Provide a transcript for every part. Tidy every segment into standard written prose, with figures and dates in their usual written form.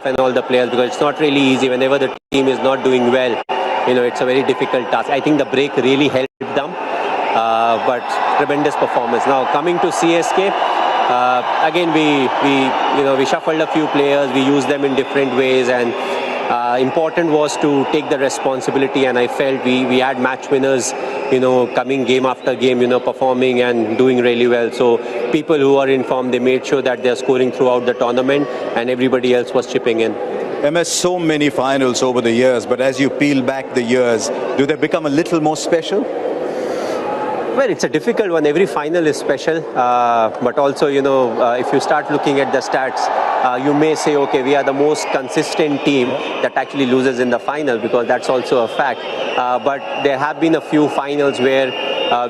and all the players, because it's not really easy whenever the team is not doing well. It's a very difficult task. I think the break really helped them, but tremendous performance. Now coming to CSK, again we shuffled a few players, we used them in different ways, and important was to take the responsibility, and I felt we had match winners, coming game after game, performing and doing really well. So people who are in form, they made sure that they're scoring throughout the tournament, and everybody else was chipping in. MS, so many finals over the years, but as you peel back the years, do they become a little more special? Well, it's a difficult one. Every final is special, but also, if you start looking at the stats, you may say, okay, we are the most consistent team that actually loses in the final, because that's also a fact. But there have been a few finals where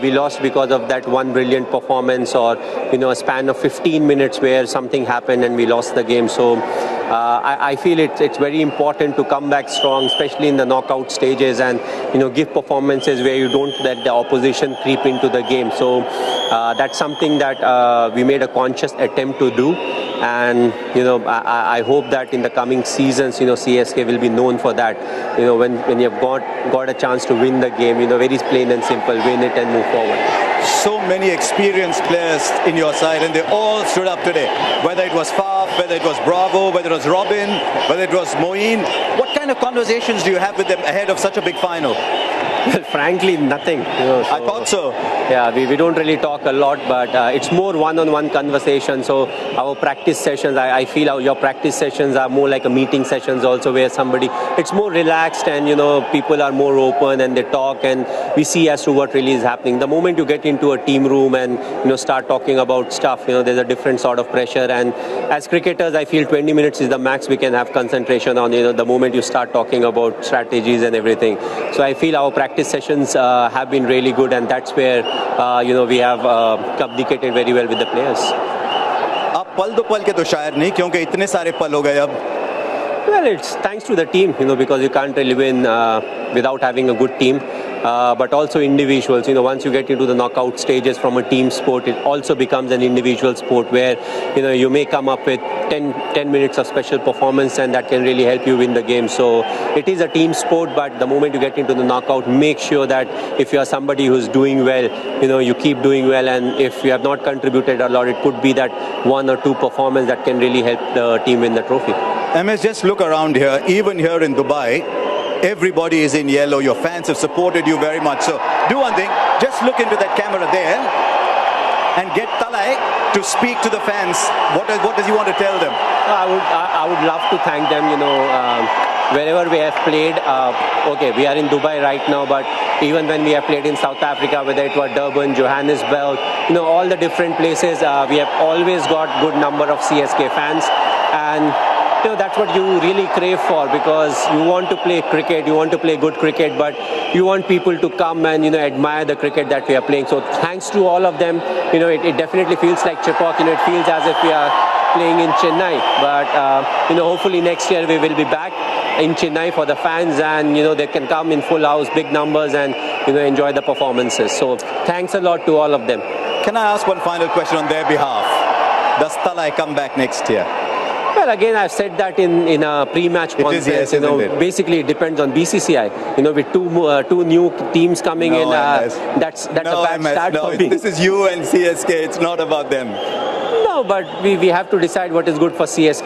we lost because of that one brilliant performance, or a span of 15 minutes where something happened and we lost the game. So I feel it's very important to come back strong, especially in the knockout stages, and give performances where you don't let the opposition creep into the game. So that's something that we made a conscious attempt to do, and I hope that in the coming seasons, CSK will be known for that. When you've got a chance to win the game, very plain and simple, win it and move forward. So many experienced players in your side, and they all stood up today. Whether it was Faf, whether it was Bravo, whether it was Robin, whether it was Moeen. What kind of conversations do you have with them ahead of such a big final? Well, frankly, nothing. I thought so. Yeah, we don't really talk a lot, but it's more one-on-one conversation. So our practice sessions, I feel your practice sessions are more like a meeting sessions also, where it's more relaxed, and people are more open and they talk, and we see as to what really is happening. The moment you get into a team room and start talking about stuff, there's a different sort of pressure. And as cricketers, I feel 20 minutes is the max we can have concentration on. The moment you start talking about strategies and everything. So I feel our practice sessions have been really good, and that's where we have communicated very well with the players. आप पल दो पल के तो शायर नहीं, क्योंकि इतने सारे पल हो गए अब. Well, it's thanks to the team, because you can't really win without having a good team. But also individuals. Once you get into the knockout stages from a team sport, it also becomes an individual sport where, you may come up with 10 minutes of special performance, and that can really help you win the game. So it is a team sport, but the moment you get into the knockout, make sure that if you are somebody who's doing well, you keep doing well, and if you have not contributed a lot, it could be that one or two performance that can really help the team win the trophy. MS, just look around here, even here in Dubai, everybody is in yellow. Your fans have supported you very much. So do one thing, just look into that camera there and get Thala to speak to the fans. What does he want to tell them? I would love to thank them. Wherever we have played, okay, we are in Dubai right now, but even when we have played in South Africa, whether it was Durban, Johannesburg, all the different places, we have always got good number of CSK fans, and that's what you really crave for, because you want to play cricket, you want to play good cricket, but you want people to come and admire the cricket that we are playing. So thanks to all of them, it definitely feels like Chepauk. It feels as if we are playing in Chennai, but hopefully next year we will be back in Chennai for the fans, and they can come in full house, big numbers, and enjoy the performances. So thanks a lot to all of them. Can I ask one final question on their behalf? Does Thala come back next year? Well, again, I've said that in a pre-match conference. Yes, basically, it depends on BCCI. With two new teams coming in, that's a bad start for me. This is you and CSK. It's not about them. No, but we have to decide what is good for CSK.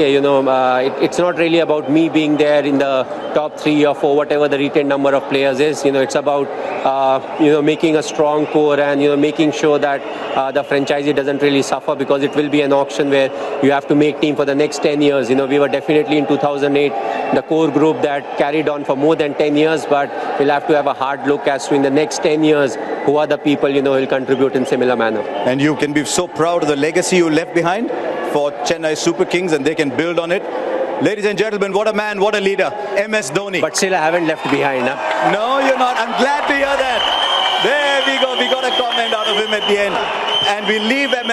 It's not really about me being there in the top 3 or 4, whatever the retained number of players is. It's about making a strong core, and making sure that the franchisee doesn't really suffer, because it will be an auction where you have to make team for the next 10 years. We were definitely in 2008 the core group that carried on for more than 10 years, but we'll have to have a hard look as to in the next 10 years who are the people who will contribute in similar manner. And you can be so proud of the legacy you left behind for Chennai Super Kings, and they can build on it. Ladies and gentlemen, what a man, what a leader, MS Dhoni. But still, I haven't left behind. Huh? No, you're not. I'm glad to hear that. There we go. We got a comment out of him at the end. And we leave MS.